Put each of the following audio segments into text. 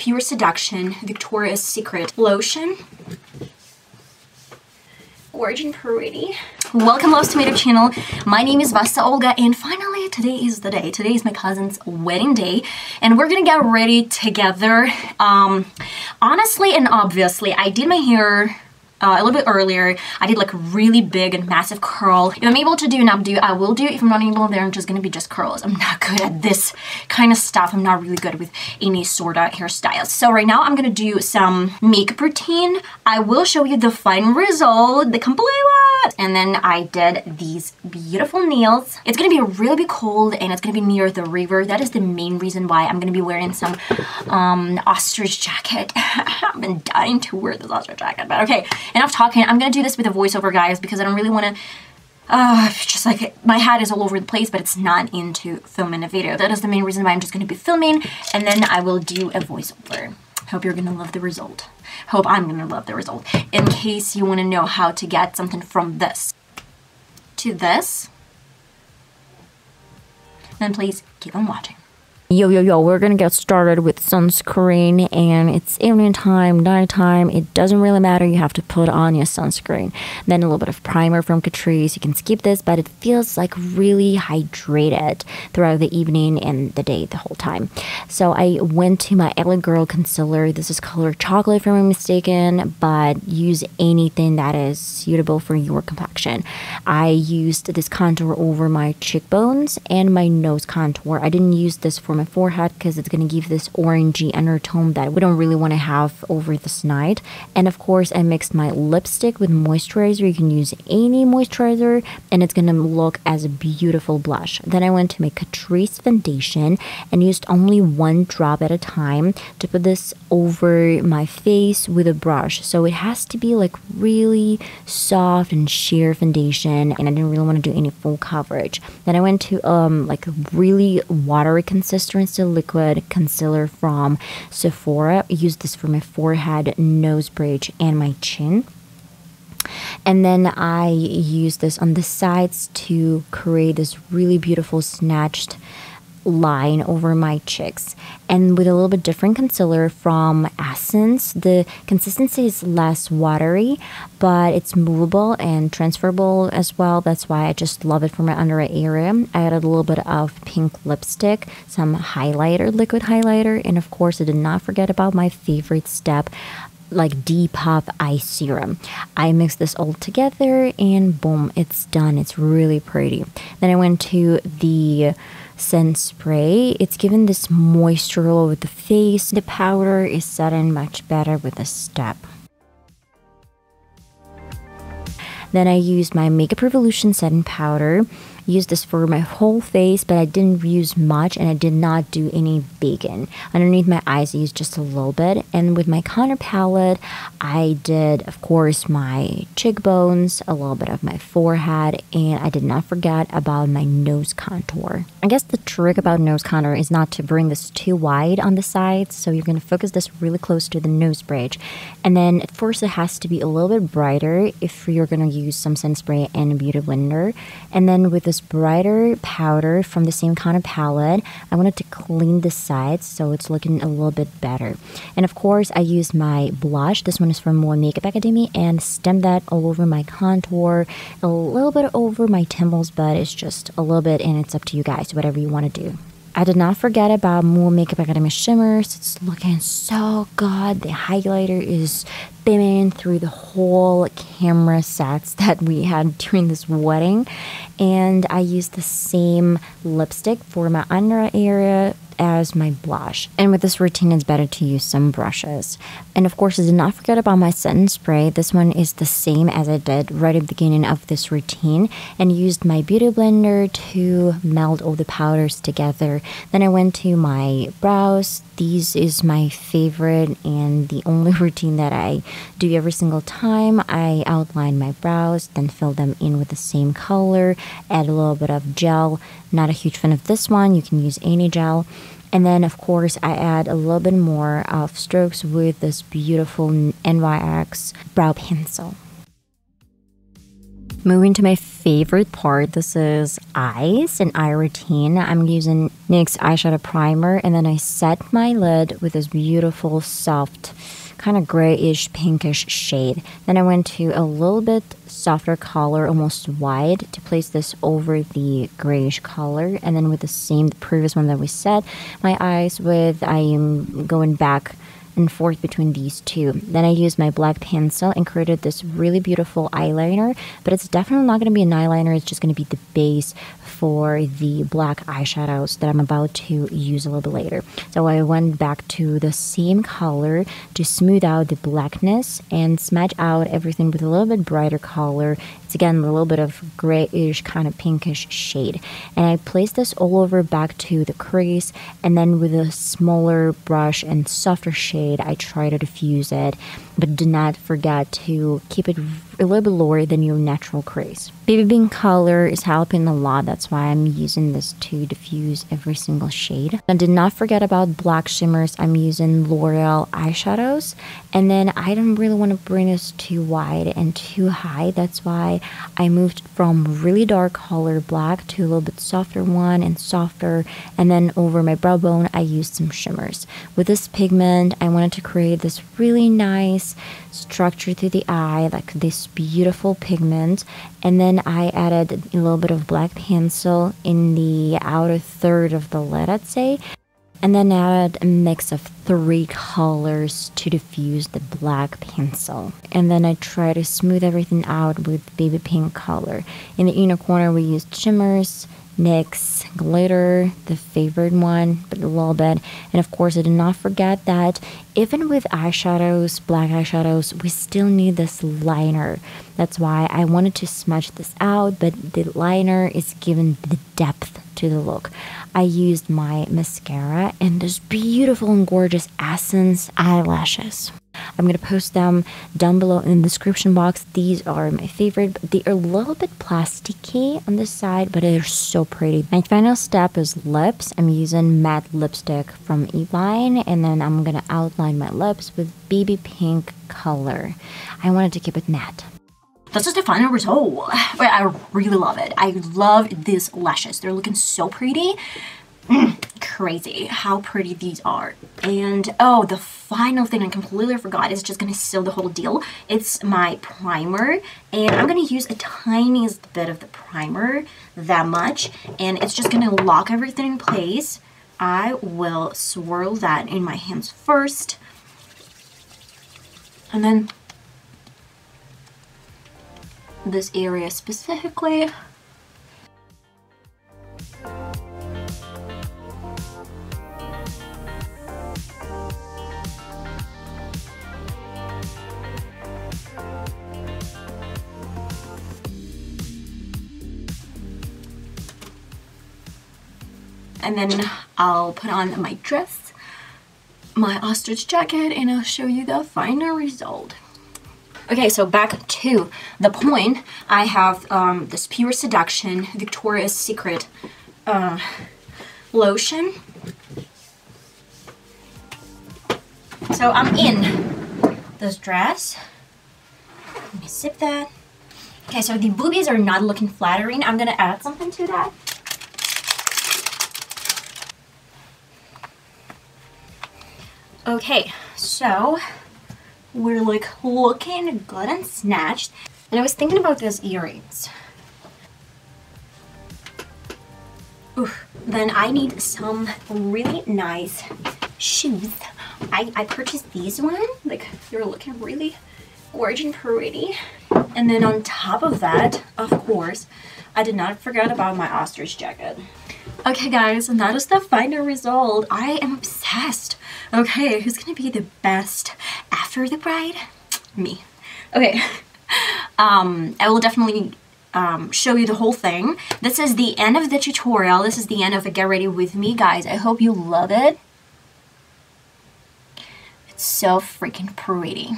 Pure Seduction Victoria's Secret Lotion. Origin Pretty. Welcome, loves, to my YouTube channel. My name is VassaOlga, and finally today is the day. Today is my cousin's wedding day, and we're gonna get ready together. Honestly and obviously, I did my hair a little bit earlier. I did like a really big and massive curl. If I'm able to do an updo, I will do. If I'm not able, then I'm just gonna be just curls. I'm not good at this kind of stuff. I'm not really good with any sort of hairstyles. So right now I'm gonna do some makeup routine. I will show you the final result, the complete one. And then I did these beautiful nails. It's gonna be really cold and it's gonna be near the river. That is the main reason why I'm gonna be wearing some ostrich jacket. I've been dying to wear this ostrich jacket, but okay. Enough talking. I'm gonna do this with a voiceover, guys, because I don't really want to just like my head is all over the place, but it's not into filming a video. That is the main reason why I'm just gonna be filming, and then I will do a voiceover. Hope you're gonna love the result. Hope I'm gonna love the result. In case you want to know how to get something from this to this, then please keep on watching. Yo, we're gonna get started with sunscreen, and it's evening time, nighttime. It doesn't really matter. You have to put on your sunscreen. Then a little bit of primer from Catrice. You can skip this, but it feels like really hydrated throughout the evening and the day, the whole time. So I went to my L.A.Girl concealer. This is color chocolate, if I'm not mistaken, but use anything that is suitable for your complexion. I used this contour over my cheekbones and my nose contour. I didn't use this for my forehead because it's going to give this orangey undertone that we don't really want to have over this night. And of course, I mixed my lipstick with moisturizer. You can use any moisturizer and it's going to look as a beautiful blush. Then I went to my Catrice foundation and used only one drop at a time to put this over my face with a brush. So it has to be like really soft and sheer foundation, and I didn't really want to do any full coverage. Then I went to like a really watery consistency liquid concealer from Sephora. I used this for my forehead, nose bridge, and my chin. And then I used this on the sides to create this really beautiful snatched line over my cheeks. And with a little bit different concealer from Essence, the consistency is less watery, but it's movable and transferable as well. That's why I just love it for my under eye area. I added a little bit of pink lipstick, some highlighter, liquid highlighter, and of course I did not forget about my favorite step, like Depuff eye serum. I mixed this all together and boom, it's done. It's really pretty. Then I went to the scent spray. It's given this moisture all over the face. The powder is setting much better with this step. Then I used my Makeup Revolution setting powder. Used this for my whole face, but I didn't use much and I did not do any baking. Underneath my eyes I used just a little bit, and with my contour palette I did of course my cheekbones, a little bit of my forehead, and I did not forget about my nose contour. I guess the trick about nose contour is not to bring this too wide on the sides, so you're going to focus this really close to the nose bridge. And then at first it has to be a little bit brighter if you're going to use some sun spray and a beauty blender. And then with this brighter powder from the same kind of palette, I wanted to clean the sides so it's looking a little bit better. And of course I used my blush. This one is from MUA MAKEUP ACADEMY, and stamped that all over my contour, a little bit over my temples, but it's just a little bit, and it's up to you guys, whatever you want to do. I did not forget about MUA MAKEUP ACADEMY shimmers. It's looking so good. The highlighter is beaming through the whole camera sets that we had during this wedding. And I used the same lipstick for my under eye area as my blush. And with this routine, it's better to use some brushes. And of course, I did not forget about my setting spray. This one is the same as I did right at the beginning of this routine, and used my beauty blender to melt all the powders together. Then I went to my brows. This is my favorite and the only routine that I do every single time. I outline my brows, then fill them in with the same color, add a little bit of gel. Not a huge fan of this one. You can use any gel. And then of course I add a little bit more of strokes with this beautiful NYX brow pencil. Moving to my favorite part, this is eyes and eye routine. I'm using NYX eyeshadow primer, and then I set my lid with this beautiful, soft, kind of grayish, pinkish shade. Then I went to a little bit softer color, almost white, to place this over the grayish color. And then with the previous one that we set my eyes with, I am going back and forth between these two. Then I used my black pencil and created this really beautiful eyeliner, but it's definitely not going to be an eyeliner. It's just going to be the base for the black eyeshadows that I'm about to use a little bit later. So I went back to the same color to smooth out the blackness and smudge out everything with a little bit brighter color. It's again a little bit of grayish, kind of pinkish shade. And I placed this all over back to the crease, and then with a smaller brush and softer shade, I try to diffuse it, but do not forget to keep it a little bit lower than your natural crease. Baby pink color is helping a lot. That's why I'm using this to diffuse every single shade. And did not forget about black shimmers. I'm using L'Oreal eyeshadows. And then I don't really want to bring this too wide and too high. That's why I moved from really dark color black to a little bit softer one and softer. And then over my brow bone, I used some shimmers. With this pigment, I wanted to create this really nice structure to the eye, like this beautiful pigment. And then I added a little bit of black pencil in the outer third of the lid, I'd say. And then added a mix of 3 colors to diffuse the black pencil. And then I try to smooth everything out with baby pink color. In the inner corner, we used shimmers, NYX glitter, the favorite one, but a little bit. And of course, I did not forget that even with eyeshadows, black eyeshadows, we still need this liner. That's why I wanted to smudge this out, but the liner is giving the depth to the look. I used my mascara and this beautiful and gorgeous Essence eyelashes. I'm going to post them down below in the description box. These are my favorite. They are a little bit plasticky on this side, but they're so pretty. My final step is lips. I'm using matte lipstick from Evine, and then I'm going to outline my lips with baby pink color. I wanted to keep it matte. This is the final result. I really love it. I love these lashes. They're looking so pretty. Crazy how pretty these are. And oh, the final thing I completely forgot is just gonna seal the whole deal. It's my primer, and I'm gonna use a tiniest bit of the primer, that much, and it's just gonna lock everything in place. I will swirl that in my hands first, and then this area specifically. And then I'll put on my dress, my ostrich jacket, and I'll show you the final result. Okay, so back to the point. I have this Pure Seduction Victoria's Secret lotion. So I'm in this dress. Let me sip that. Okay, so the boobies are not looking flattering. I'm gonna add something to that. Okay, so we're like looking good and snatched. And I was thinking about these earrings. Oof. Then I need some really nice shoes. I purchased these one. Like, they're looking really gorgeous and pretty. And then on top of that, of course, I did not forget about my ostrich jacket. Okay guys, and that is the final result. I am obsessed. Okay, who's gonna be the best after the bride? Me. Okay, I will definitely show you the whole thing. This is the end of the tutorial. This is the end of the Get Ready With Me, guys. I hope you love it. It's so freaking pretty.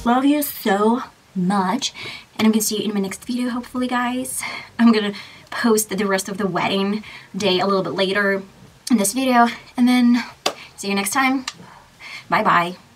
Love you so much, and I'm gonna see you in my next video, hopefully, guys. I'm gonna post the rest of the wedding day a little bit later. in this video, and then see you next time. Bye bye.